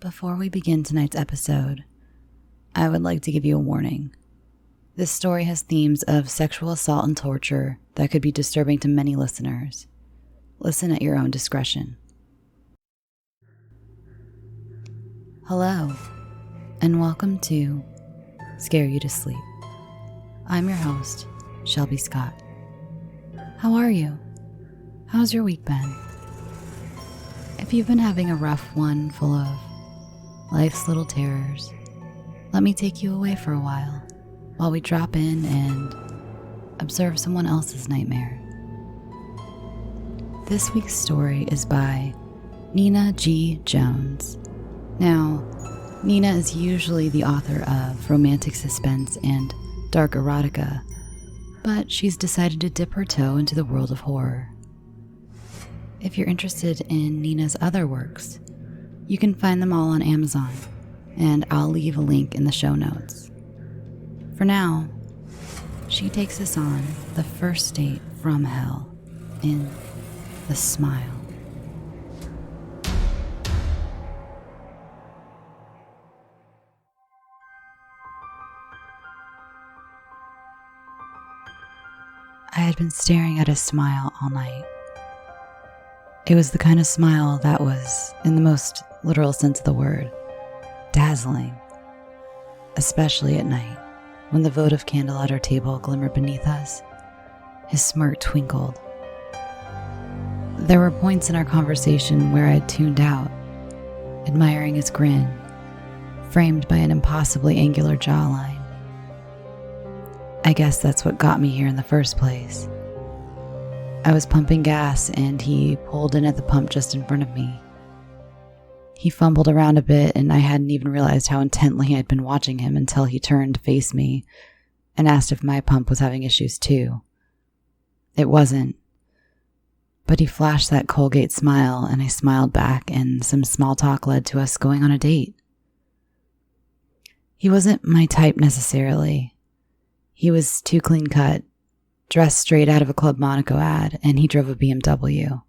Before we begin tonight's episode, I would like to give you a warning. This story has themes of sexual assault and torture that could be disturbing to many listeners. Listen at your own discretion. Hello, and welcome to Scare You to Sleep. I'm your host, Shelby Scott. How are you? How's your week been? If you've been having a rough one full of life's little terrors, let me take you away for a while we drop in and observe someone else's nightmare. This week's story is by Nina G. Jones. Now, Nina is usually the author of romantic suspense and dark erotica, but she's decided to dip her toe into the world of horror. If you're interested in Nina's other works, you can find them all on Amazon, and I'll leave a link in the show notes. For now, she takes us on the first date from hell in The Smile. I had been staring at his smile all night. It was the kind of smile that was, in the most literal sense of the word, dazzling, especially at night when the votive candle at our table glimmered beneath us. His smirk twinkled. There were points in our conversation where I had tuned out, admiring his grin, framed by an impossibly angular jawline. I guess that's what got me here in the first place. I was pumping gas and he pulled in at the pump just in front of me. He fumbled around a bit and I hadn't even realized how intently I'd been watching him until he turned to face me and asked if my pump was having issues too. It wasn't, but he flashed that Colgate smile and I smiled back, and some small talk led to us going on a date. He wasn't my type necessarily. He was too clean cut, dressed straight out of a Club Monaco ad, and he drove a BMW.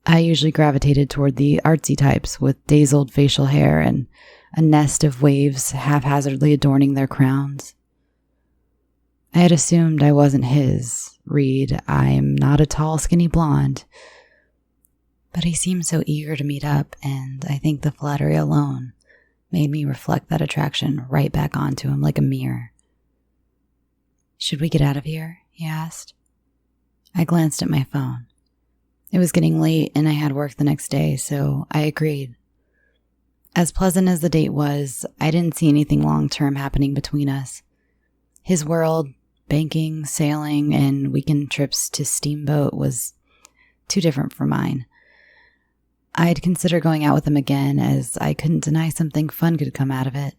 I usually gravitated toward the artsy types with dazzled facial hair and a nest of waves haphazardly adorning their crowns. I had assumed I wasn't his. Read, I'm not a tall, skinny blonde. But he seemed so eager to meet up, and I think the flattery alone made me reflect that attraction right back onto him like a mirror. "Should we get out of here?" he asked. I glanced at my phone. It was getting late and I had work the next day, so I agreed. As pleasant as the date was, I didn't see anything long-term happening between us. His world, banking, sailing, and weekend trips to Steamboat was too different from mine. I'd consider going out with him again, as I couldn't deny something fun could come out of it.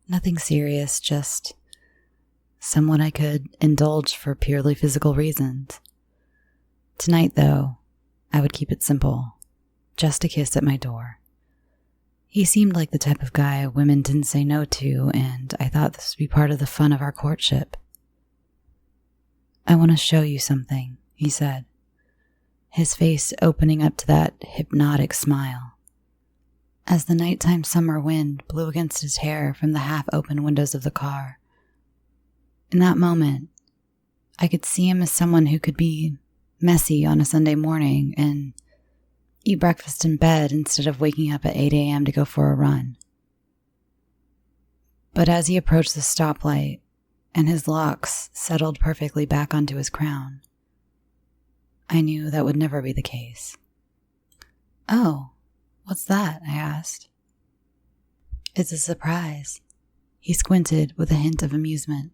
Nothing serious, just someone I could indulge for purely physical reasons. Tonight, though, I would keep it simple. Just a kiss at my door. He seemed like the type of guy women didn't say no to, and I thought this would be part of the fun of our courtship. "I want to show you something," he said, his face opening up to that hypnotic smile. As the nighttime summer wind blew against his hair from the half-open windows of the car. In that moment, I could see him as someone who could be messy on a Sunday morning and eat breakfast in bed instead of waking up at 8 a.m. to go for a run. But as he approached the stoplight and his locks settled perfectly back onto his crown, I knew that would never be the case. "Oh, what's that?" I asked. "It's a surprise." He squinted with a hint of amusement.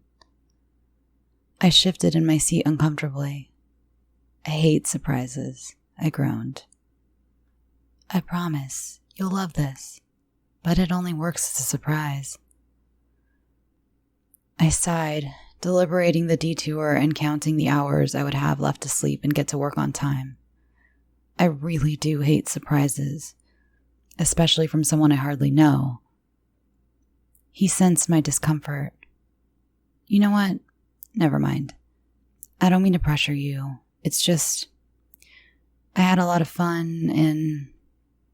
I shifted in my seat uncomfortably. "I hate surprises," I groaned. "I promise, you'll love this, but it only works as a surprise." I sighed, deliberating the detour and counting the hours I would have left to sleep and get to work on time. I really do hate surprises, especially from someone I hardly know. He sensed my discomfort. "You know what? Never mind. I don't mean to pressure you. It's just, I had a lot of fun and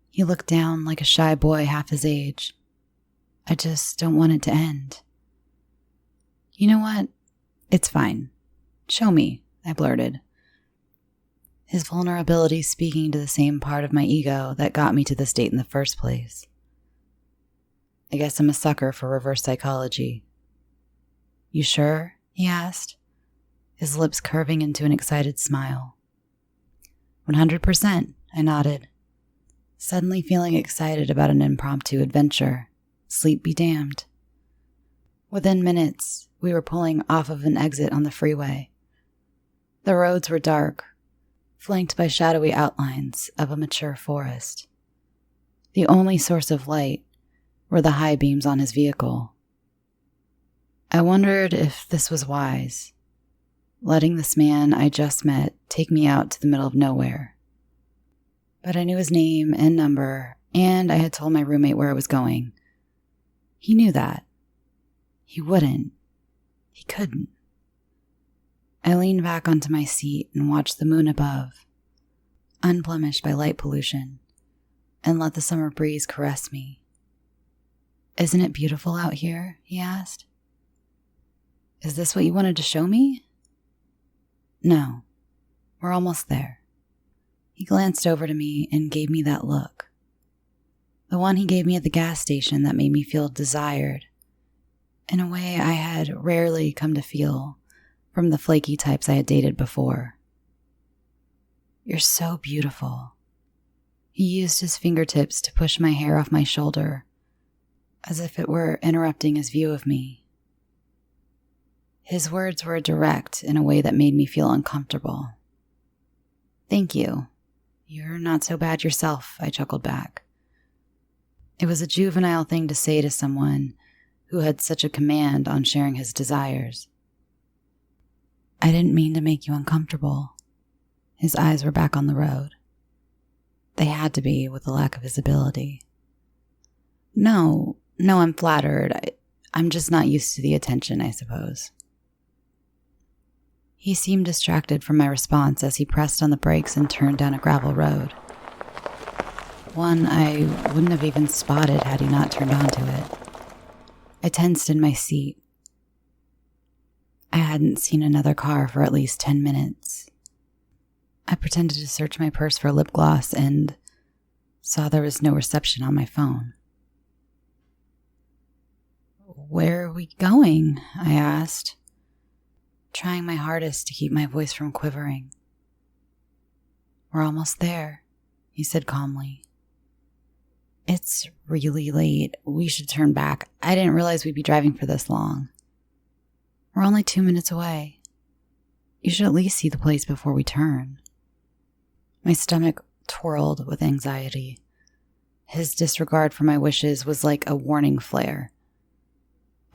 He looked down like a shy boy half his age. I just don't want it to end. You know what? It's fine. Show me, I blurted. His vulnerability speaking to the same part of my ego that got me to this date in the first place. I guess I'm a sucker for reverse psychology. You sure? He asked, his lips curving into an excited smile. 100%, I nodded, suddenly feeling excited about an impromptu adventure. Sleep be damned. Within minutes, we were pulling off of an exit on the freeway. The roads were dark, flanked by shadowy outlines of a mature forest. The only source of light were the high beams on his vehicle. I wondered if this was wise, letting this man I just met take me out to the middle of nowhere. But I knew his name and number, and I had told my roommate where I was going. He knew that. He wouldn't. He couldn't. I leaned back onto my seat and watched the moon above, unblemished by light pollution, and let the summer breeze caress me. Isn't it beautiful out here? He asked. Is this what you wanted to show me? No, we're almost there. He glanced over to me and gave me that look. The one he gave me at the gas station that made me feel desired, in a way I had rarely come to feel from the flaky types I had dated before. You're so beautiful. He used his fingertips to push my hair off my shoulder, as if it were interrupting his view of me. His words were direct in a way that made me feel uncomfortable. Thank you. You're not so bad yourself, I chuckled back. It was a juvenile thing to say to someone who had such a command on sharing his desires. I didn't mean to make you uncomfortable. His eyes were back on the road. They had to be with the lack of visibility. No, I'm flattered. I'm just not used to the attention, I suppose. He seemed distracted from my response as he pressed on the brakes and turned down a gravel road. One I wouldn't have even spotted had he not turned onto it. I tensed in my seat. I hadn't seen another car for at least 10 minutes. I pretended to search my purse for lip gloss and saw there was no reception on my phone. Where are we going? I asked, trying my hardest to keep my voice from quivering. We're almost there, he said calmly. It's really late. We should turn back. I didn't realize we'd be driving for this long. We're only 2 minutes away. You should at least see the place before we turn. My stomach twirled with anxiety. His disregard for my wishes was like a warning flare.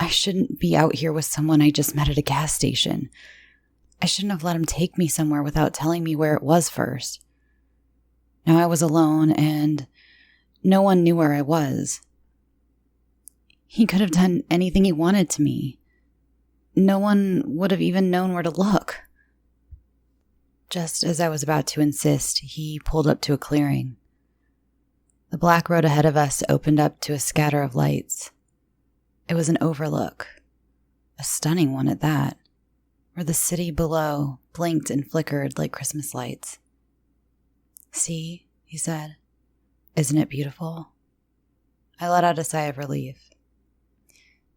I shouldn't be out here with someone I just met at a gas station. I shouldn't have let him take me somewhere without telling me where it was first. Now I was alone and no one knew where I was. He could have done anything he wanted to me. No one would have even known where to look. Just as I was about to insist, he pulled up to a clearing. The black road ahead of us opened up to a scatter of lights. It was an overlook, a stunning one at that, where the city below blinked and flickered like Christmas lights. See, he said, isn't it beautiful? I let out a sigh of relief.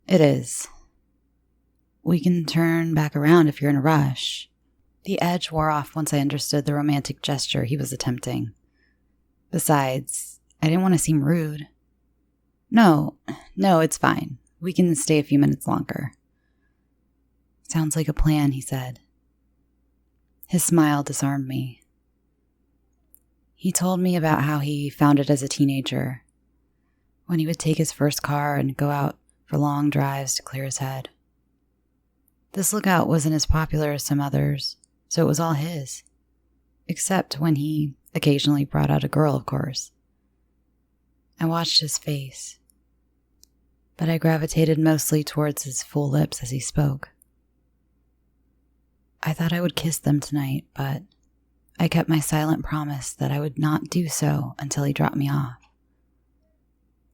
It is. We can turn back around if you're in a rush. The edge wore off once I understood the romantic gesture he was attempting. Besides, I didn't want to seem rude. No, it's fine. We can stay a few minutes longer. Sounds like a plan, he said. His smile disarmed me. He told me about how he found it as a teenager, when he would take his first car and go out for long drives to clear his head. This lookout wasn't as popular as some others, so it was all his, except when he occasionally brought out a girl, of course. I watched his face, but I gravitated mostly towards his full lips as he spoke. I thought I would kiss them tonight, but I kept my silent promise that I would not do so until he dropped me off.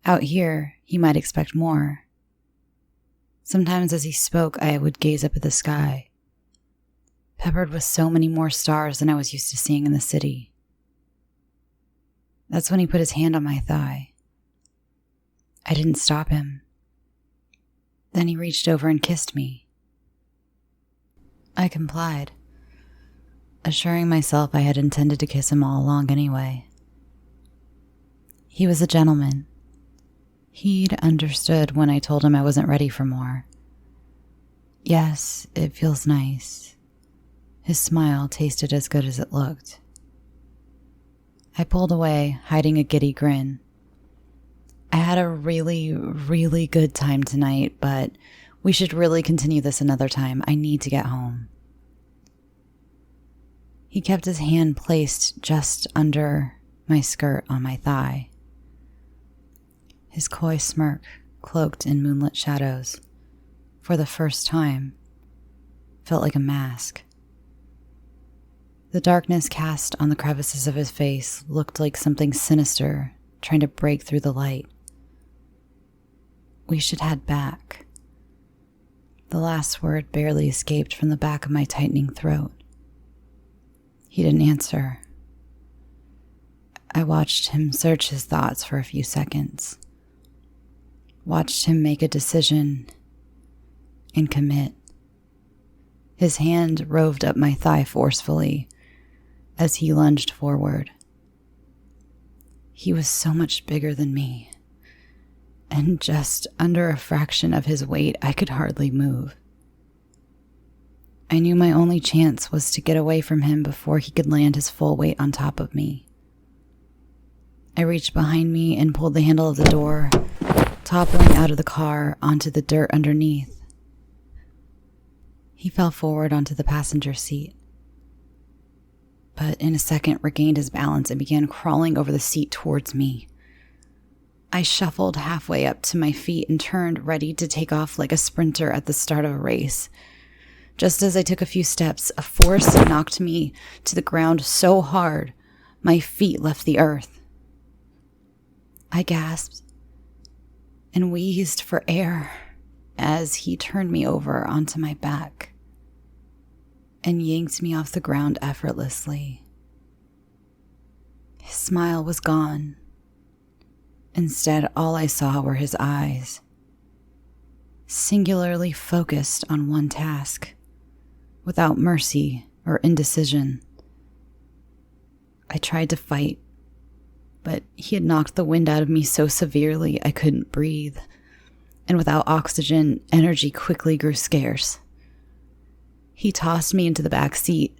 Out here, he might expect more. Sometimes as he spoke, I would gaze up at the sky, peppered with so many more stars than I was used to seeing in the city. That's when he put his hand on my thigh. I didn't stop him. Then he reached over and kissed me. I complied, assuring myself I had intended to kiss him all along anyway. He was a gentleman. He'd understood when I told him I wasn't ready for more. Yes, it feels nice. His smile tasted as good as it looked. I pulled away, hiding a giddy grin. I had a really, really good time tonight, but we should really continue this another time. I need to get home. He kept his hand placed just under my skirt on my thigh. His coy smirk, cloaked in moonlit shadows, for the first time, felt like a mask. The darkness cast on the crevices of his face looked like something sinister trying to break through the light. We should head back. The last word barely escaped from the back of my tightening throat. He didn't answer. I watched him search his thoughts for a few seconds. Watched him make a decision and commit. His hand roved up my thigh forcefully as he lunged forward. He was so much bigger than me, and just under a fraction of his weight, I could hardly move. I knew my only chance was to get away from him before he could land his full weight on top of me. I reached behind me and pulled the handle of the door, toppling out of the car onto the dirt underneath. He fell forward onto the passenger seat, but in a second regained his balance and began crawling over the seat towards me. I shuffled halfway up to my feet and turned, ready to take off like a sprinter at the start of a race. Just as I took a few steps, a force knocked me to the ground so hard, my feet left the earth. I gasped and wheezed for air as he turned me over onto my back and yanked me off the ground effortlessly. His smile was gone. Instead, all I saw were his eyes, singularly focused on one task, without mercy or indecision. I tried to fight, but he had knocked the wind out of me so severely I couldn't breathe, and without oxygen, energy quickly grew scarce. He tossed me into the back seat,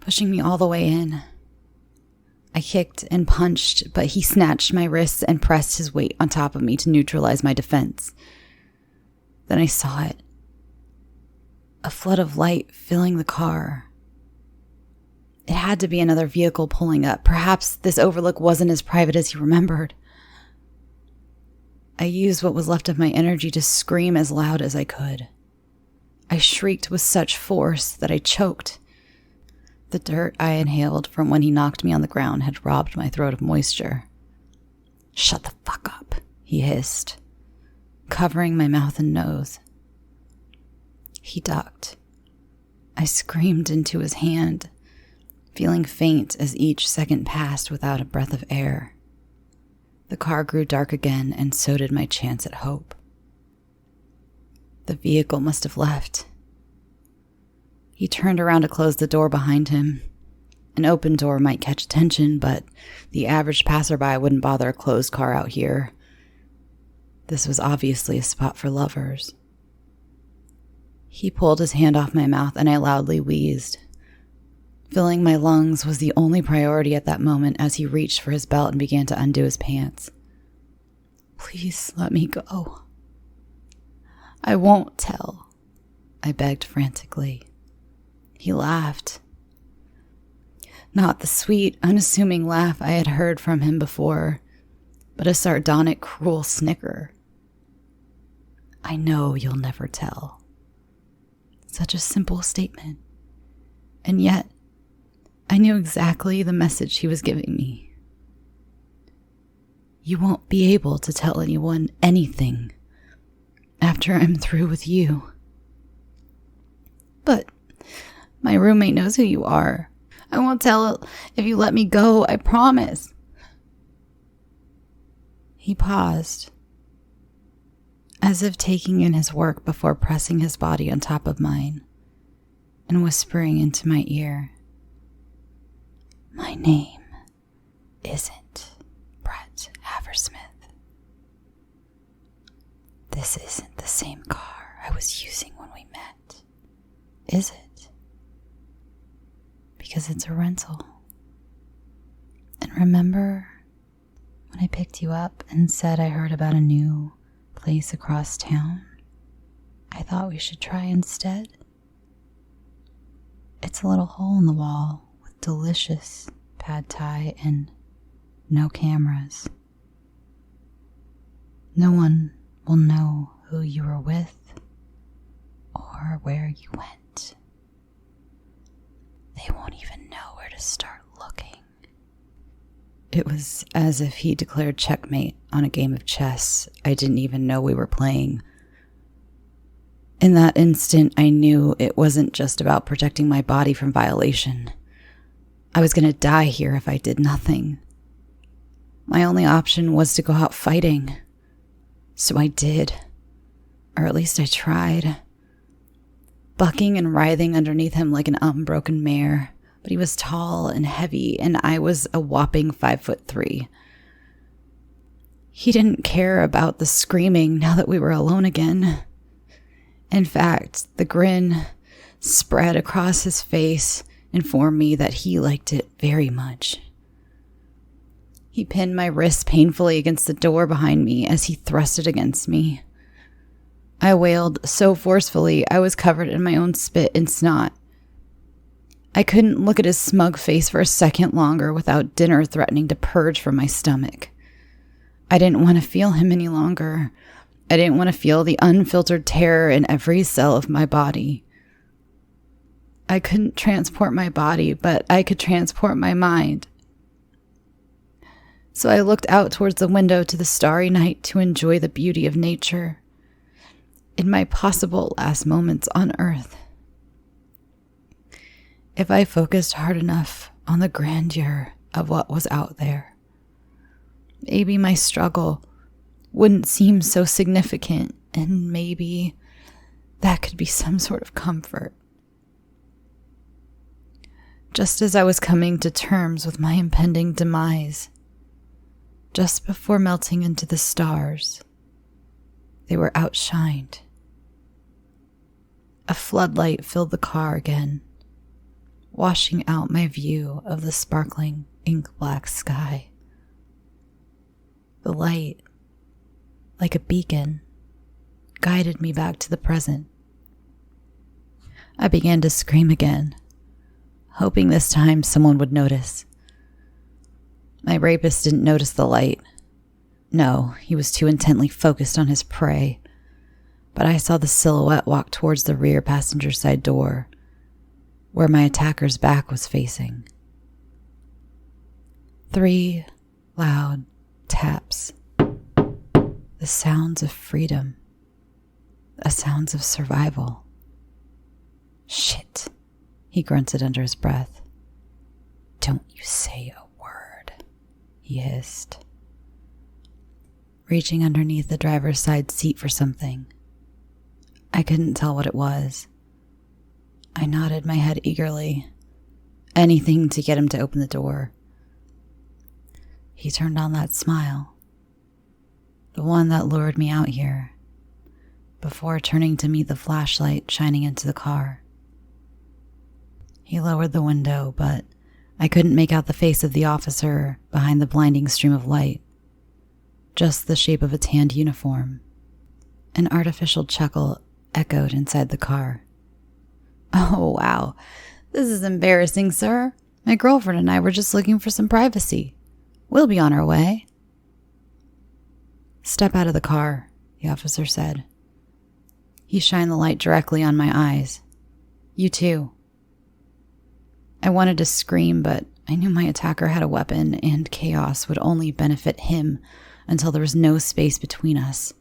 pushing me all the way in. I kicked and punched, but he snatched my wrists and pressed his weight on top of me to neutralize my defense. Then I saw it. A flood of light filling the car. It had to be another vehicle pulling up. Perhaps this overlook wasn't as private as he remembered. I used what was left of my energy to scream as loud as I could. I shrieked with such force that I choked. The dirt I inhaled from when he knocked me on the ground had robbed my throat of moisture. "Shut the fuck up," he hissed, covering my mouth and nose. He ducked. I screamed into his hand, feeling faint as each second passed without a breath of air. The car grew dark again, and so did my chance at hope. The vehicle must have left. He turned around to close the door behind him. An open door might catch attention, but the average passerby wouldn't bother a closed car out here. This was obviously a spot for lovers. He pulled his hand off my mouth and I loudly wheezed. Filling my lungs was the only priority at that moment as he reached for his belt and began to undo his pants. "Please let me go." "I won't tell," I begged frantically. He laughed. Not the sweet, unassuming laugh I had heard from him before, but a sardonic, cruel snicker. "I know you'll never tell." Such a simple statement. And yet, I knew exactly the message he was giving me. You won't be able to tell anyone anything after I'm through with you. But my roommate knows who you are. I won't tell if you let me go, I promise. He paused, as if taking in his work before pressing his body on top of mine and whispering into my ear. My name isn't Brett Haversmith. This isn't the same car I was using when we met, is it? Because it's a rental. And remember when I picked you up and said I heard about a new place across town I thought we should try instead? It's a little hole in the wall with delicious pad thai and no cameras. No one will know who you were with or where you went. They won't even know where to start looking. It was as if he declared checkmate on a game of chess I didn't even know we were playing. In that instant, I knew it wasn't just about protecting my body from violation. I was going to die here if I did nothing. My only option was to go out fighting. So I did. Or at least I tried. Bucking and writhing underneath him like an unbroken mare. But he was tall and heavy, and I was a whopping 5'3". He didn't care about the screaming now that we were alone again. In fact, the grin spread across his face informed me that he liked it very much. He pinned my wrist painfully against the door behind me as he thrust it against me. I wailed so forcefully I was covered in my own spit and snot. I couldn't look at his smug face for a second longer without dinner threatening to purge from my stomach. I didn't want to feel him any longer. I didn't want to feel the unfiltered terror in every cell of my body. I couldn't transport my body, but I could transport my mind. So I looked out towards the window to the starry night to enjoy the beauty of nature in my possible last moments on Earth. If I focused hard enough on the grandeur of what was out there, maybe my struggle wouldn't seem so significant, and maybe that could be some sort of comfort. Just as I was coming to terms with my impending demise, just before melting into the stars, they were outshined. A floodlight filled the car again, washing out my view of the sparkling ink-black sky. The light, like a beacon, guided me back to the present. I began to scream again, hoping this time someone would notice. My rapist didn't notice the light. No, he was too intently focused on his prey. But I saw the silhouette walk towards the rear passenger side door, where my attacker's back was facing. 3 loud taps. The sounds of freedom. The sounds of survival. Shit, he grunted under his breath. Don't you say a word, he hissed, reaching underneath the driver's side seat for something. I couldn't tell what it was. I nodded my head eagerly. Anything to get him to open the door. He turned on that smile, the one that lured me out here, before turning to meet the flashlight shining into the car. He lowered the window, but I couldn't make out the face of the officer behind the blinding stream of light, just the shape of a tanned uniform. An artificial chuckle echoed inside the car. Oh, wow. This is embarrassing, sir. My girlfriend and I were just looking for some privacy. We'll be on our way. Step out of the car, the officer said. He shined the light directly on my eyes. You too. I wanted to scream, but I knew my attacker had a weapon and chaos would only benefit him until there was no space between us.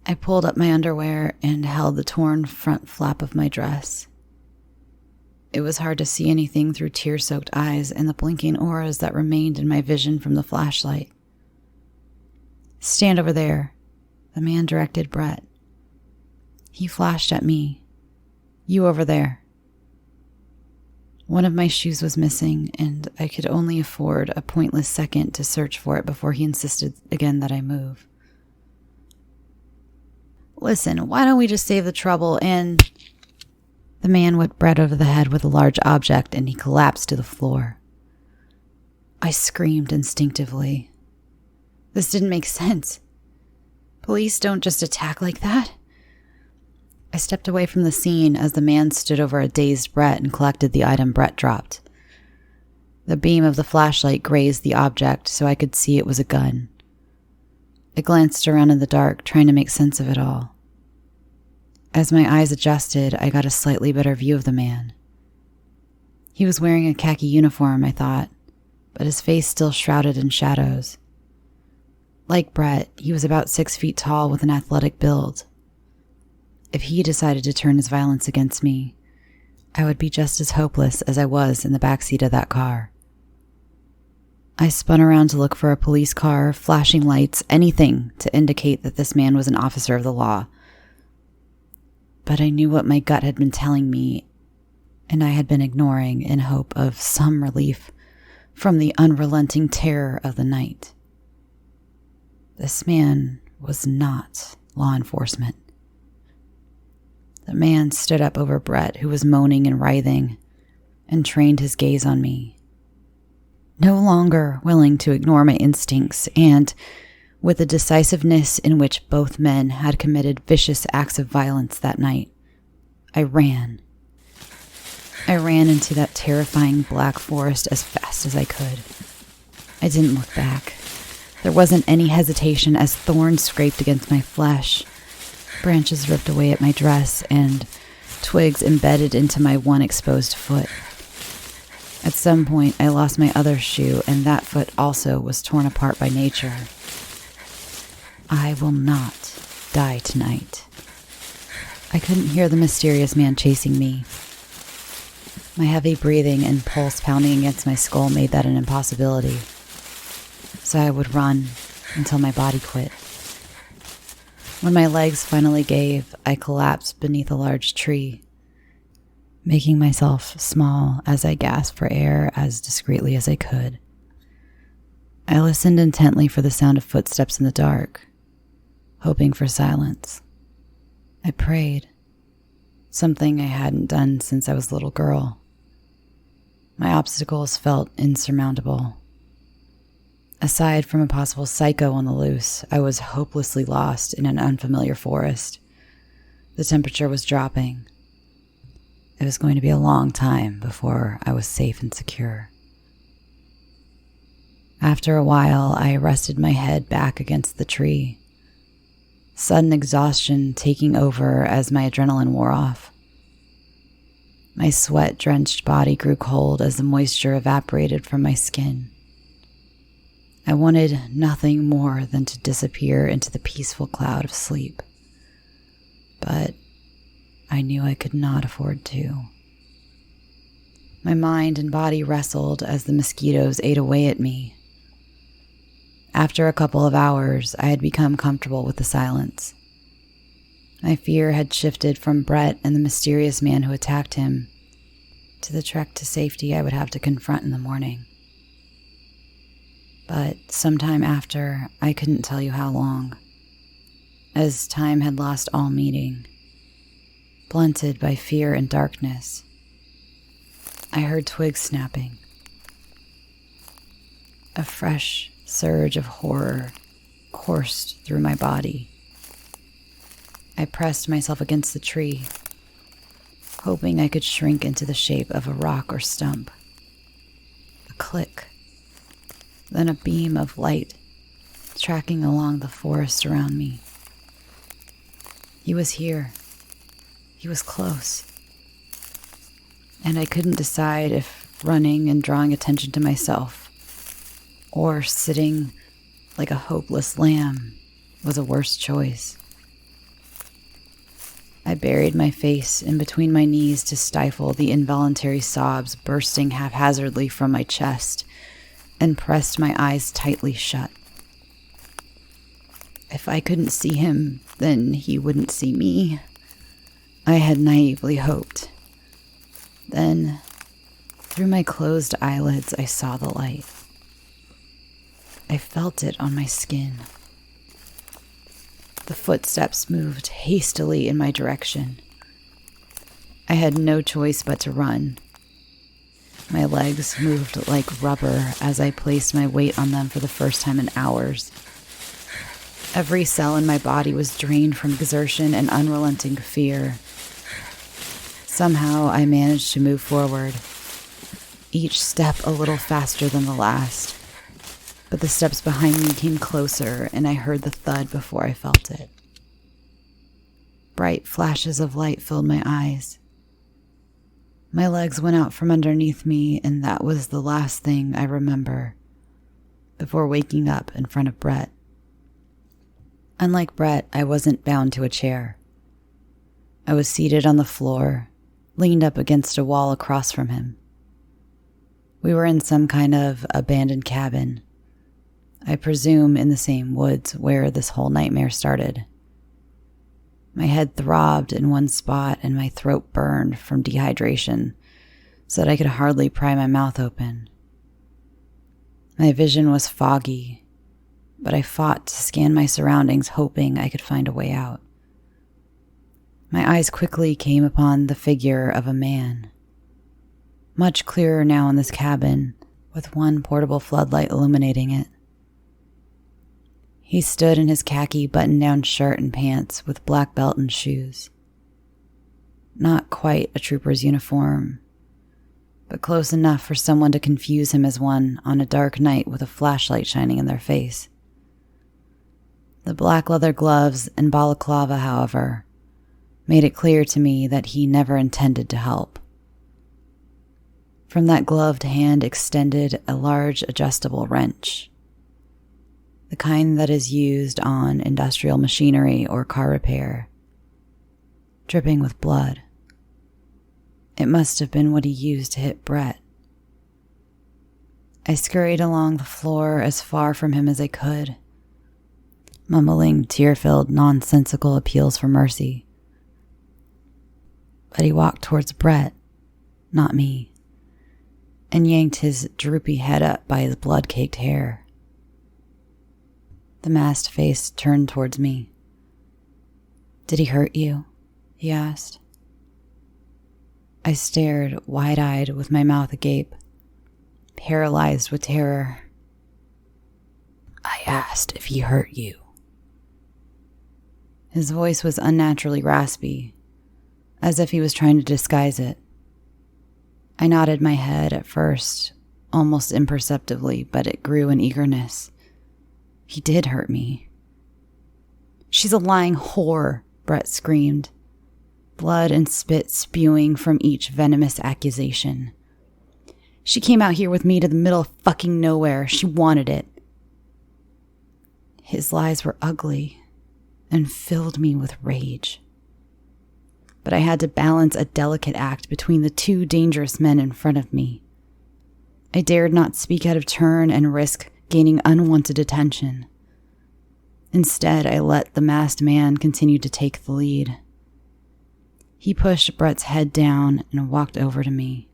I pulled up my underwear and held the torn front flap of my dress. It was hard to see anything through tear-soaked eyes and the blinking auras that remained in my vision from the flashlight. "Stand over there," the man directed Brett. He flashed at me. "You over there." One of my shoes was missing, and I could only afford a pointless second to search for it before he insisted again that I move. "Listen, why don't we just save the trouble and..." The man whipped Brett over the head with a large object, and he collapsed to the floor. I screamed instinctively. This didn't make sense. Police don't just attack like that. I stepped away from the scene as the man stood over a dazed Brett and collected the item Brett dropped. The beam of the flashlight grazed the object so I could see it was a gun. I glanced around in the dark, trying to make sense of it all. As my eyes adjusted, I got a slightly better view of the man. He was wearing a khaki uniform, I thought, but his face still shrouded in shadows. Like Brett, he was about 6 feet tall with an athletic build. If he decided to turn his violence against me, I would be just as hopeless as I was in the backseat of that car. I spun around to look for a police car, flashing lights, anything to indicate that this man was an officer of the law. But I knew what my gut had been telling me, and I had been ignoring in hope of some relief from the unrelenting terror of the night. This man was not law enforcement. The man stood up over Brett, who was moaning and writhing, and trained his gaze on me. No longer willing to ignore my instincts, and with the decisiveness in which both men had committed vicious acts of violence that night, I ran. I ran into that terrifying black forest as fast as I could. I didn't look back. There wasn't any hesitation as thorns scraped against my flesh. Branches ripped away at my dress, and twigs embedded into my one exposed foot. At some point, I lost my other shoe, and that foot also was torn apart by nature. I will not die tonight. I couldn't hear the mysterious man chasing me. My heavy breathing and pulse pounding against my skull made that an impossibility. So I would run until my body quit. When my legs finally gave, I collapsed beneath a large tree, making myself small as I gasped for air as discreetly as I could. I listened intently for the sound of footsteps in the dark, hoping for silence. I prayed, something I hadn't done since I was a little girl. My obstacles felt insurmountable. Aside from a possible psycho on the loose, I was hopelessly lost in an unfamiliar forest. The temperature was dropping. It was going to be a long time before I was safe and secure. After a while, I rested my head back against the tree, sudden exhaustion taking over as my adrenaline wore off. My sweat-drenched body grew cold as the moisture evaporated from my skin. I wanted nothing more than to disappear into the peaceful cloud of sleep, but I knew I could not afford to. My mind and body wrestled as the mosquitoes ate away at me. After a couple of hours, I had become comfortable with the silence. My fear had shifted from Brett and the mysterious man who attacked him to the trek to safety I would have to confront in the morning. But sometime after, I couldn't tell you how long, as time had lost all meaning, blunted by fear and darkness, I heard twigs snapping. A fresh surge of horror coursed through my body. I pressed myself against the tree, hoping I could shrink into the shape of a rock or stump. A click. Then a beam of light tracking along the forest around me. He was here. He was close. And I couldn't decide if running and drawing attention to myself, or sitting like a hopeless lamb, was a worse choice. I buried my face in between my knees to stifle the involuntary sobs bursting haphazardly from my chest and pressed my eyes tightly shut. If I couldn't see him, then he wouldn't see me, I had naively hoped. Then, through my closed eyelids, I saw the light. I felt it on my skin. The footsteps moved hastily in my direction. I had no choice but to run. My legs moved like rubber as I placed my weight on them for the first time in hours. Every cell in my body was drained from exertion and unrelenting fear. Somehow I managed to move forward, each step a little faster than the last. But the steps behind me came closer, and I heard the thud before I felt it. Bright flashes of light filled my eyes. My legs went out from underneath me, and that was the last thing I remember before waking up in front of Brett. Unlike Brett, I wasn't bound to a chair. I was seated on the floor, leaned up against a wall across from him. We were in some kind of abandoned cabin, I presume in the same woods where this whole nightmare started. My head throbbed in one spot and my throat burned from dehydration so that I could hardly pry my mouth open. My vision was foggy, but I fought to scan my surroundings, hoping I could find a way out. My eyes quickly came upon the figure of a man. Much clearer now in this cabin, with one portable floodlight illuminating it. He stood in his khaki button-down shirt and pants with black belt and shoes. Not quite a trooper's uniform, but close enough for someone to confuse him as one on a dark night with a flashlight shining in their face. The black leather gloves and balaclava, however, made it clear to me that he never intended to help. From that gloved hand extended a large adjustable wrench, the kind that is used on industrial machinery or car repair, dripping with blood. It must have been what he used to hit Brett. I scurried along the floor as far from him as I could, mumbling tear-filled, nonsensical appeals for mercy. But he walked towards Brett, not me, and yanked his droopy head up by his blood-caked hair. The masked face turned towards me. "Did he hurt you?" he asked. I stared, wide-eyed, with my mouth agape, paralyzed with terror. "I asked if he hurt you." His voice was unnaturally raspy, as if he was trying to disguise it. I nodded my head at first, almost imperceptibly, but it grew in eagerness. He did hurt me. "She's a lying whore," Brett screamed, blood and spit spewing from each venomous accusation. "She came out here with me to the middle of fucking nowhere. She wanted it." His lies were ugly and filled me with rage. But I had to balance a delicate act between the two dangerous men in front of me. I dared not speak out of turn and risk gaining unwanted attention. Instead, I let the masked man continue to take the lead. He pushed Brett's head down and walked over to me.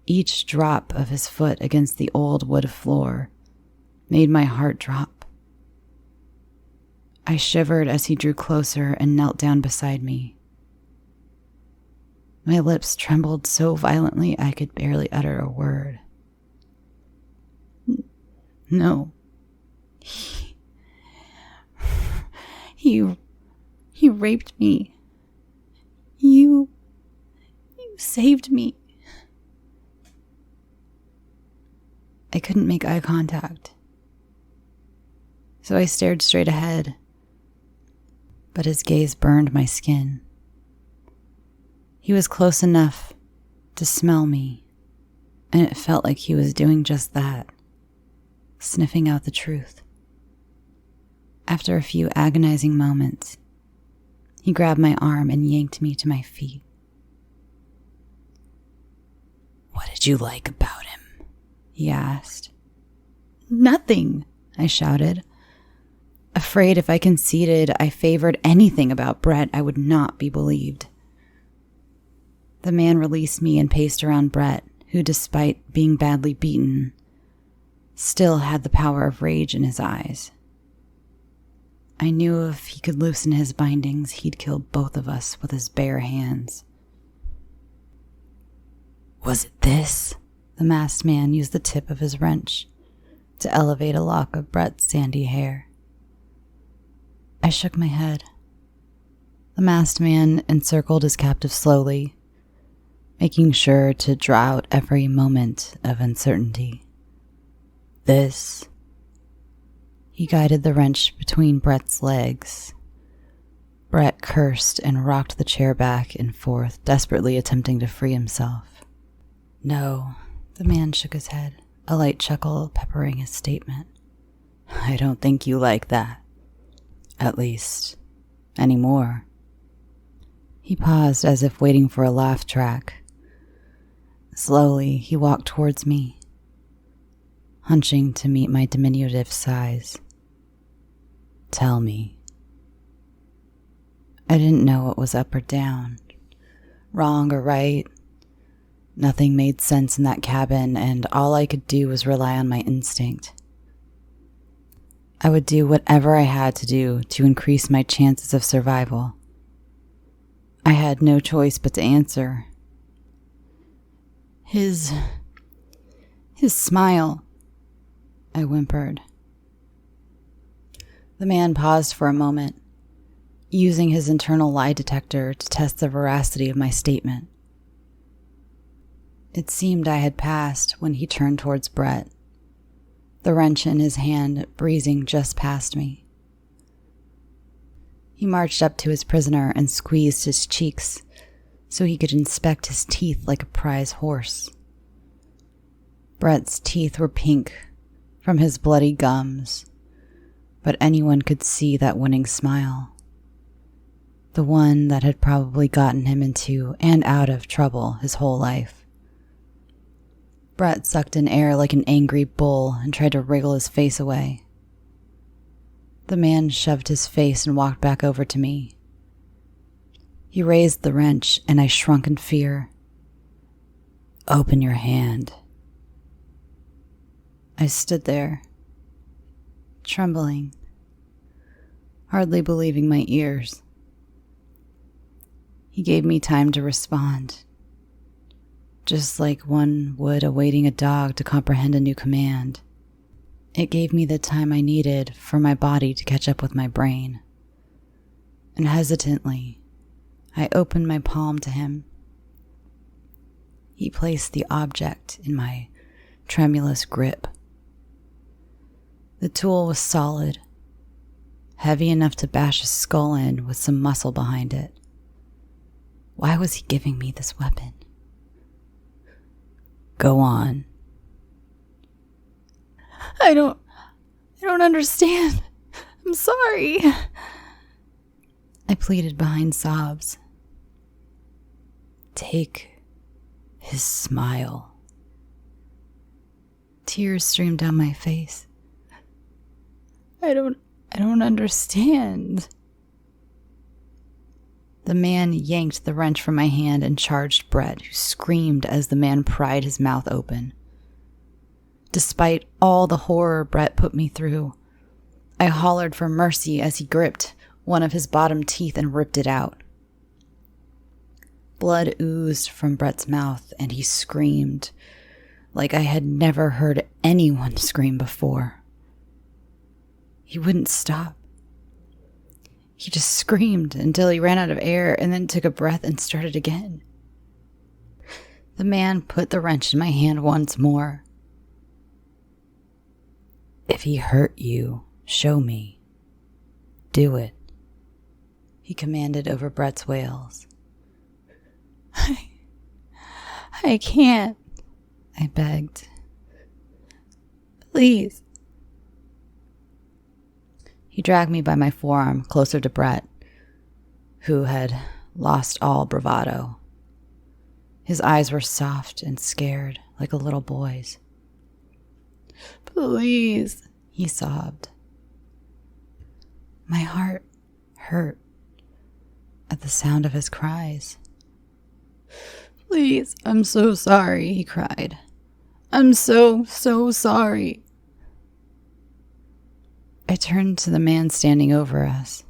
Each drop of his foot against the old wood floor made my heart drop. I shivered as he drew closer and knelt down beside me. My lips trembled so violently I could barely utter a word. "No. He raped me. You saved me." I couldn't make eye contact, so I stared straight ahead, but his gaze burned my skin. He was close enough to smell me, and it felt like he was doing just that. sniffing out the truth. After a few agonizing moments, he grabbed my arm and yanked me to my feet. "What did you like about him?" he asked. "Nothing," I shouted. Afraid if I conceded I favored anything about Brett, I would not be believed. The man released me and paced around Brett, who, despite being badly beaten, still had the power of rage in his eyes. I knew if he could loosen his bindings, he'd kill both of us with his bare hands. "Was it this?" The masked man used the tip of his wrench to elevate a lock of Brett's sandy hair. I shook my head. The masked man encircled his captive slowly, making sure to draw out every moment of uncertainty. "This." He guided the wrench between Brett's legs. Brett cursed and rocked the chair back and forth, desperately attempting to free himself. "No," the man shook his head, a light chuckle peppering his statement. "I don't think you like that. At least, anymore." He paused as if waiting for a laugh track. Slowly, he walked towards me, hunching to meet my diminutive size. "Tell me." I didn't know what was up or down, wrong or right. Nothing made sense in that cabin, and all I could do was rely on my instinct. I would do whatever I had to do to increase my chances of survival. I had no choice but to answer. His smile," I whimpered. The man paused for a moment, using his internal lie detector to test the veracity of my statement. It seemed I had passed when he turned towards Brett, the wrench in his hand breezing just past me. He marched up to his prisoner and squeezed his cheeks so he could inspect his teeth like a prize horse. Brett's teeth were pink from his bloody gums, but anyone could see that winning smile, the one that had probably gotten him into and out of trouble his whole life. Brett sucked in air like an angry bull and tried to wriggle his face away. The man shoved his face and walked back over to me. He raised the wrench, and I shrunk in fear. "Open your hand." I stood there, trembling, hardly believing my ears. He gave me time to respond, just like one would awaiting a dog to comprehend a new command. It gave me the time I needed for my body to catch up with my brain. And hesitantly, I opened my palm to him. He placed the object in my tremulous grip. The tool was solid, heavy enough to bash a skull in with some muscle behind it. Why was he giving me this weapon? "Go on." I don't understand. I'm sorry," I pleaded behind sobs. "Take his smile." Tears streamed down my face. I don't understand." The man yanked the wrench from my hand and charged Brett, who screamed as the man pried his mouth open. Despite all the horror Brett put me through, I hollered for mercy as he gripped one of his bottom teeth and ripped it out. Blood oozed from Brett's mouth, and he screamed like I had never heard anyone scream before. He wouldn't stop. He just screamed until he ran out of air and then took a breath and started again. The man put the wrench in my hand once more. "If he hurt you, show me. Do it," he commanded over Brett's wails. I can't," I begged. "Please, He dragged me by my forearm closer to Brett, who had lost all bravado. His eyes were soft and scared, like a little boy's. "Please," he sobbed. My heart hurt at the sound of his cries. "Please, I'm so sorry," he cried. "I'm so sorry." I turned to the man standing over us.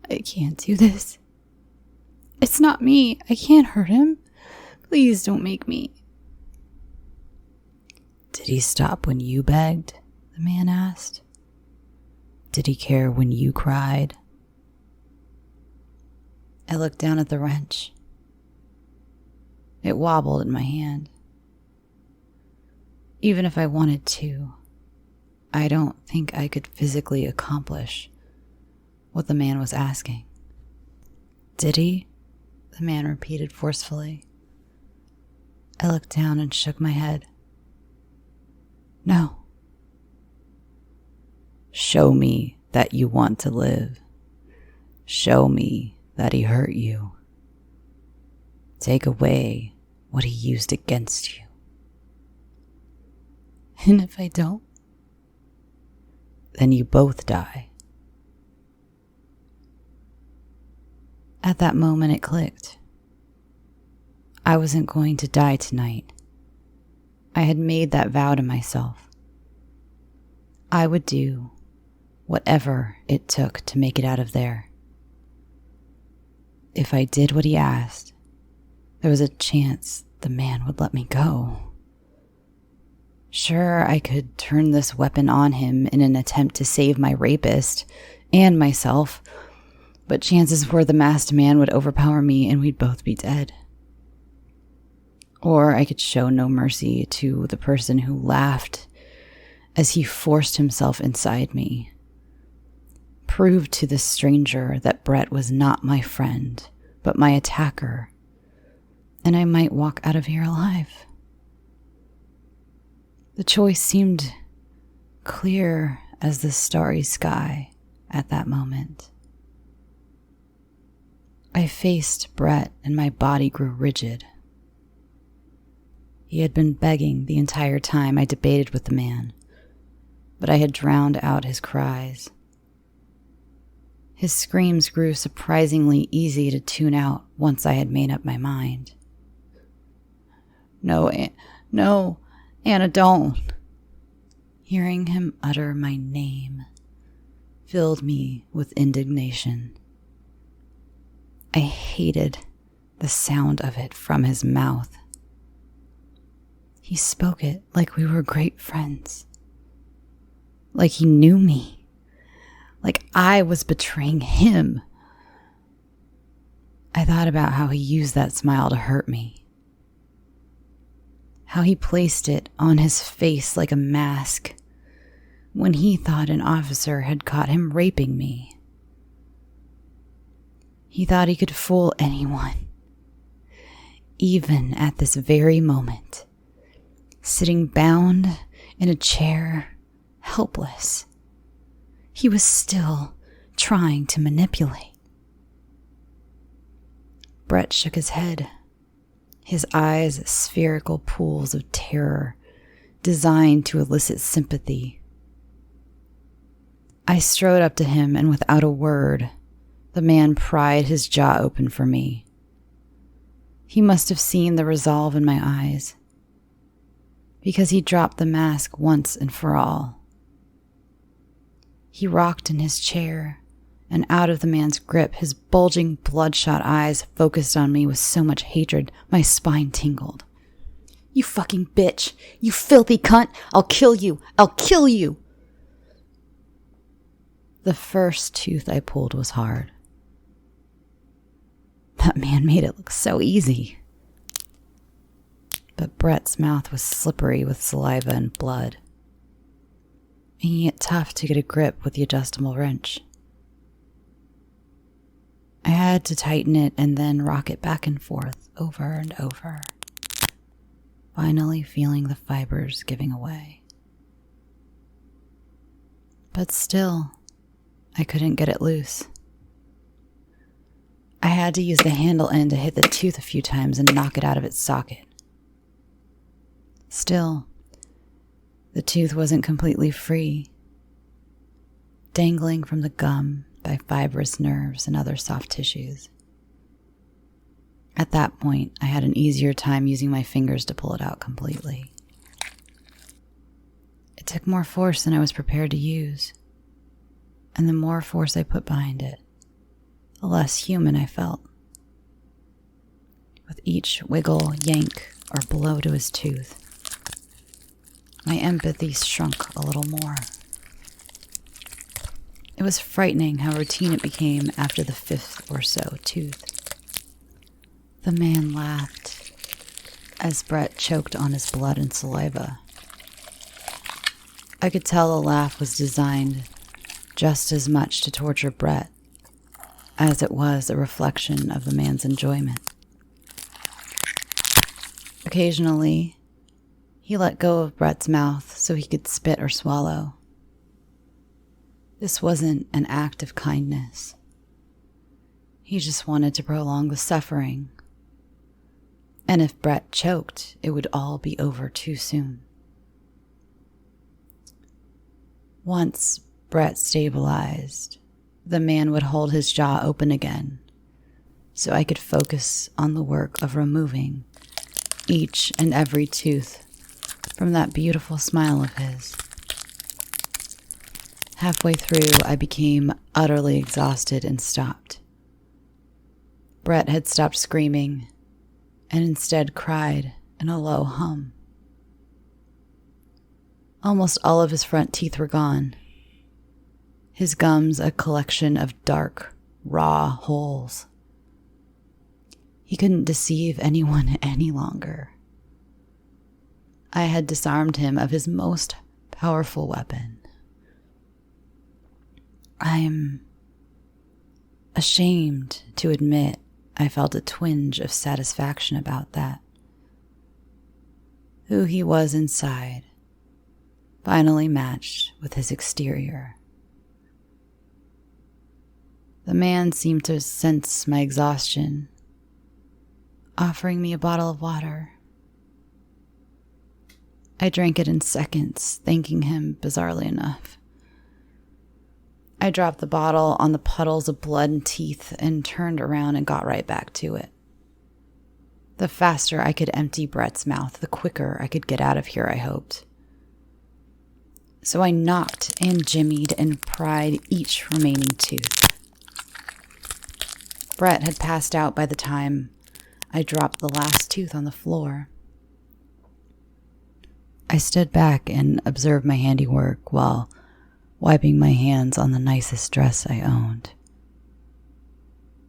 "I can't do this. It's not me. I can't hurt him. Please don't make me." "Did he stop when you begged?" the man asked. "Did he care when you cried?" I looked down at the wrench. It wobbled in my hand. Even if I wanted to, I don't think I could physically accomplish what the man was asking. "Did he?" the man repeated forcefully. I looked down and shook my head. "No." "Show me that you want to live. Show me that he hurt you. Take away what he used against you." "And if I don't?" "Then you both die." At that moment it clicked. I wasn't going to die tonight. I had made that vow to myself. I would do whatever it took to make it out of there. If I did what he asked, there was a chance the man would let me go. Sure, I could turn this weapon on him in an attempt to save my rapist and myself, but chances were the masked man would overpower me and we'd both be dead. Or I could show no mercy to the person who laughed as he forced himself inside me. Prove to the stranger that Brett was not my friend, but my attacker, and I might walk out of here alive. The choice seemed clear as the starry sky at that moment. I faced Brett and my body grew rigid. He had been begging the entire time I debated with the man, but I had drowned out his cries. His screams grew surprisingly easy to tune out once I had made up my mind. No, Anna, don't." Hearing him utter my name filled me with indignation. I hated the sound of it from his mouth. He spoke it like we were great friends. Like he knew me. Like I was betraying him. I thought about how he used that smile to hurt me. How he placed it on his face like a mask when he thought an officer had caught him raping me. He thought he could fool anyone. Even at this very moment, sitting bound in a chair, helpless, he was still trying to manipulate. Brett shook his head, his eyes spherical pools of terror designed to elicit sympathy. I strode up to him, and without a word, the man pried his jaw open for me. He must have seen the resolve in my eyes, because he dropped the mask once and for all. He rocked in his chair, and out of the man's grip, his bulging, bloodshot eyes focused on me with so much hatred, my spine tingled. "You fucking bitch! You filthy cunt! I'll kill you! I'll kill you!" The first tooth I pulled was hard. That man made it look so easy. But Brett's mouth was slippery with saliva and blood, making it tough to get a grip with the adjustable wrench. I had to tighten it and then rock it back and forth over and over, finally feeling the fibers giving away. But still, I couldn't get it loose. I had to use the handle end to hit the tooth a few times and knock it out of its socket. Still, the tooth wasn't completely free, dangling from the gum by fibrous nerves and other soft tissues. At that point, I had an easier time using my fingers to pull it out completely. It took more force than I was prepared to use, and the more force I put behind it, the less human I felt. With each wiggle, yank, or blow to his tooth, my empathy shrunk a little more. It was frightening how routine it became after the fifth or so tooth. The man laughed as Brett choked on his blood and saliva. I could tell the laugh was designed just as much to torture Brett as it was a reflection of the man's enjoyment. Occasionally, he let go of Brett's mouth so he could spit or swallow. This wasn't an act of kindness. He just wanted to prolong the suffering. And if Brett choked, it would all be over too soon. Once Brett stabilized, the man would hold his jaw open again so I could focus on the work of removing each and every tooth from that beautiful smile of his. Halfway through, I became utterly exhausted and stopped. Brett had stopped screaming and instead cried in a low hum. Almost all of his front teeth were gone. His gums a collection of dark, raw holes. He couldn't deceive anyone any longer. I had disarmed him of his most powerful weapon. I'm ashamed to admit I felt a twinge of satisfaction about that. Who he was inside finally matched with his exterior. The man seemed to sense my exhaustion, offering me a bottle of water. I drank it in seconds, thanking him bizarrely enough. I dropped the bottle on the puddles of blood and teeth and turned around and got right back to it. The faster I could empty Brett's mouth, the quicker I could get out of here, I hoped. So I knocked and jimmied and pried each remaining tooth. Brett had passed out by the time I dropped the last tooth on the floor. I stood back and observed my handiwork while wiping my hands on the nicest dress I owned.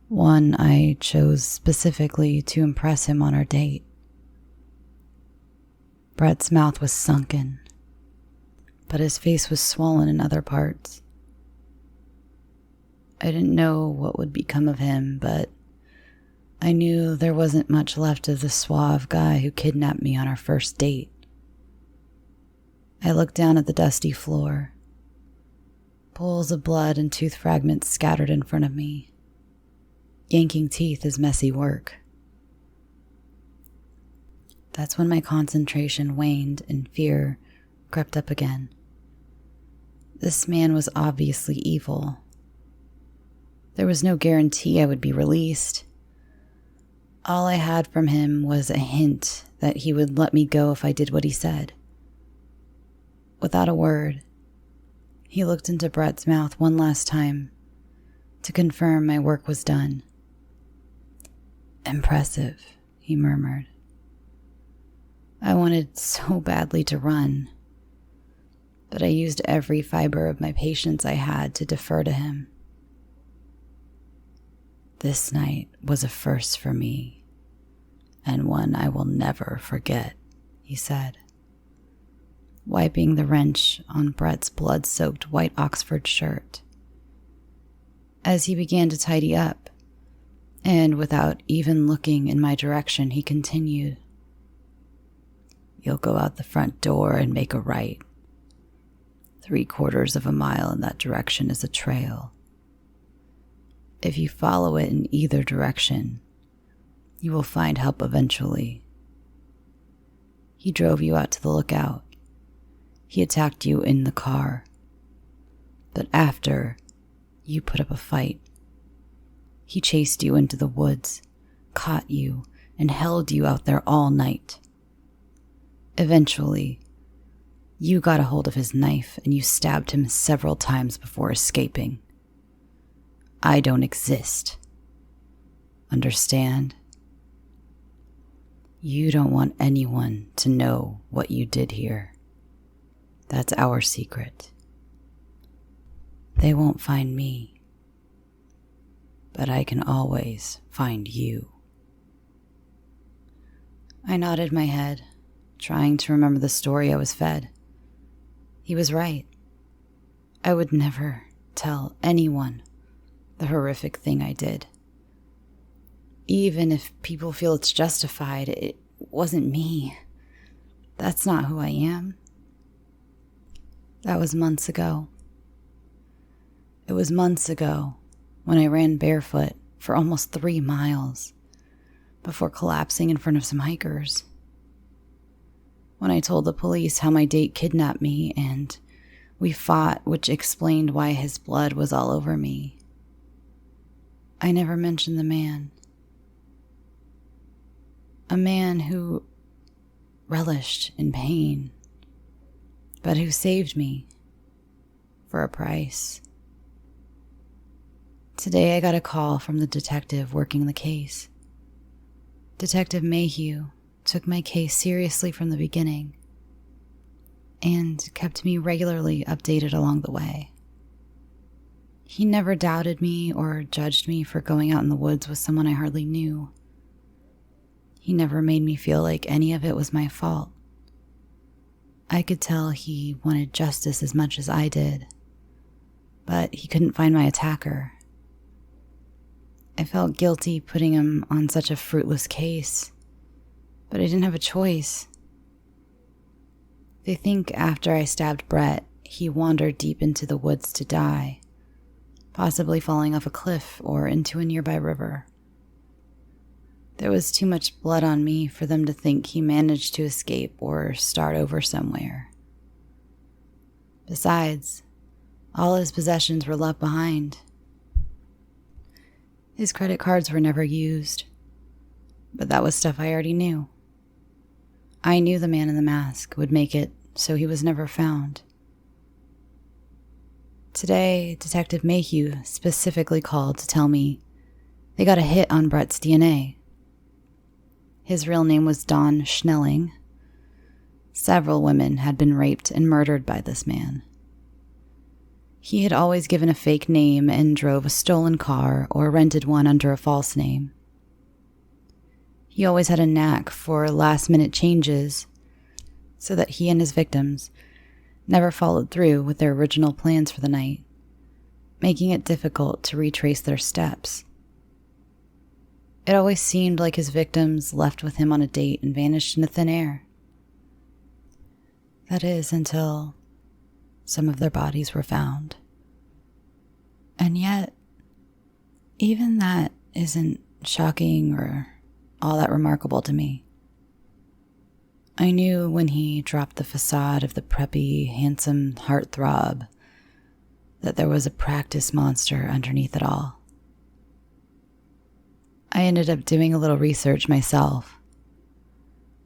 One I chose specifically to impress him on our date. Brett's mouth was sunken, but his face was swollen in other parts. I didn't know what would become of him, but I knew there wasn't much left of the suave guy who kidnapped me on our first date. I looked down at the dusty floor. Pools of blood and tooth fragments scattered in front of me. Yanking teeth is messy work. That's when my concentration waned and fear crept up again. This man was obviously evil. There was no guarantee I would be released. All I had from him was a hint that he would let me go if I did what he said. Without a word, he looked into Brett's mouth one last time to confirm my work was done. "Impressive," he murmured. I wanted so badly to run, but I used every fiber of my patience I had to defer to him. This night was a first for me, and one I will never forget, he said, wiping the wrench on Brett's blood-soaked white Oxford shirt. As he began to tidy up, and without even looking in my direction, he continued, "You'll go out the front door and make a right. 3/4 of a mile in that direction is a trail. If you follow it in either direction, you will find help eventually. He drove you out to the lookout. He attacked you in the car. But after, you put up a fight. He chased you into the woods, caught you, and held you out there all night. Eventually, you got a hold of his knife and you stabbed him several times before escaping. I don't exist. Understand? You don't want anyone to know what you did here. That's our secret. They won't find me, but I can always find you. I nodded my head, trying to remember the story I was fed. He was right. I would never tell anyone the horrific thing I did. Even if people feel it's justified, it wasn't me. That's not who I am. That was months ago. It was months ago when I ran barefoot for almost 3 miles before collapsing in front of some hikers. When I told the police how my date kidnapped me and we fought, which explained why his blood was all over me. I never mentioned the man. A man who relished in pain, but who saved me for a price. Today I got a call from the detective working the case. Detective Mayhew took my case seriously from the beginning and kept me regularly updated along the way. He never doubted me or judged me for going out in the woods with someone I hardly knew. He never made me feel like any of it was my fault. I could tell he wanted justice as much as I did, but he couldn't find my attacker. I felt guilty putting him on such a fruitless case, but I didn't have a choice. They think after I stabbed Brett, he wandered deep into the woods to die, possibly falling off a cliff or into a nearby river. There was too much blood on me for them to think he managed to escape or start over somewhere. Besides, all his possessions were left behind. His credit cards were never used, but that was stuff I already knew. I knew the man in the mask would make it so he was never found. Today, Detective Mayhew specifically called to tell me they got a hit on Brett's DNA. His real name was Don Schnelling. Several women had been raped and murdered by this man. He had always given a fake name and drove a stolen car or rented one under a false name. He always had a knack for last-minute changes so that he and his victims never followed through with their original plans for the night, making it difficult to retrace their steps. It always seemed like his victims left with him on a date and vanished into thin air. That is, until some of their bodies were found. And yet, even that isn't shocking or all that remarkable to me. I knew when he dropped the facade of the preppy, handsome heartthrob that there was a practice monster underneath it all. I ended up doing a little research myself.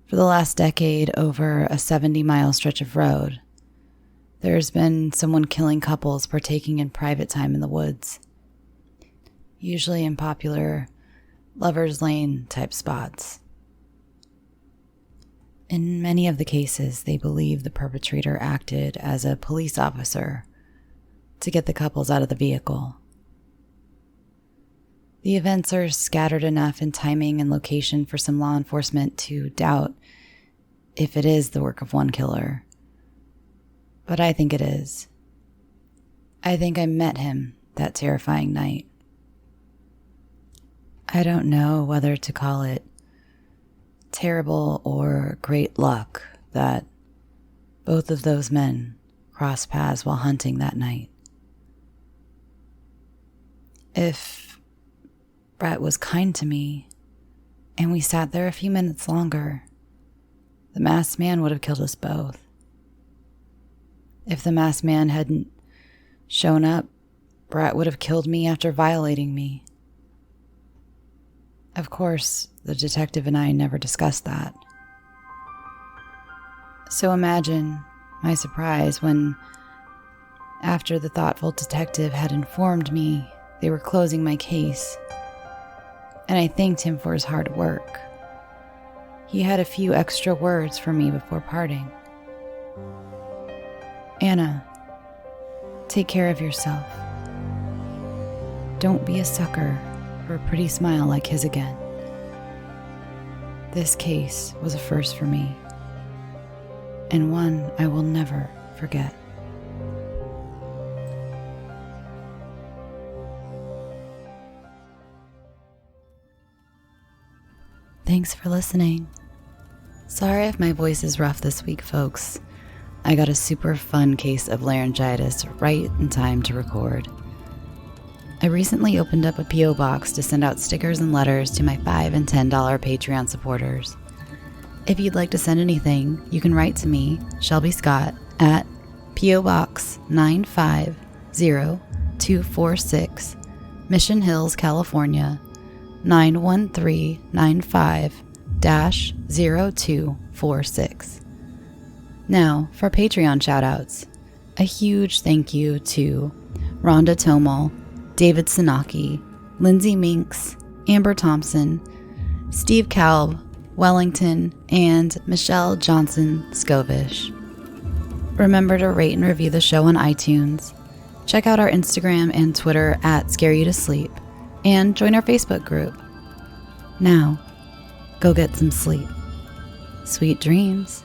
For the last decade, over a 70-mile stretch of road, there's been someone killing couples partaking in private time in the woods, usually in popular lovers' lane type spots. In many of the cases, they believe the perpetrator acted as a police officer to get the couples out of the vehicle. The events are scattered enough in timing and location for some law enforcement to doubt if it is the work of one killer. But I think it is. I think I met him that terrifying night. I don't know whether to call it terrible or great luck that both of those men crossed paths while hunting that night. If Brett was kind to me, and we sat there a few minutes longer, the masked man would have killed us both. If the masked man hadn't shown up, Brett would have killed me after violating me. Of course, the detective and I never discussed that. So imagine my surprise when, after the thoughtful detective had informed me they were closing my case, and I thanked him for his hard work, he had a few extra words for me before parting. Anna, take care of yourself. Don't be a sucker for a pretty smile like his again. This case was a first for me, and one I will never forget. Thanks for listening. Sorry if my voice is rough this week, folks. I got a super fun case of laryngitis right in time to record. I recently opened up a P.O. box to send out stickers and letters to my $5 and $10 Patreon supporters. If you'd like to send anything, you can write to me, Shelby Scott, at P.O. Box 950-246, Mission Hills, California, 91395-0246. Now, for Patreon shoutouts, a huge thank you to Rhonda Tomal, David Sanaki, Lindsay Minks, Amber Thompson, Steve Kalb, Wellington, and Michelle Johnson Skovish. Remember to rate and review the show on iTunes. Check out our Instagram and Twitter at Scare You to Sleep, and join our Facebook group. Now, go get some sleep. Sweet dreams.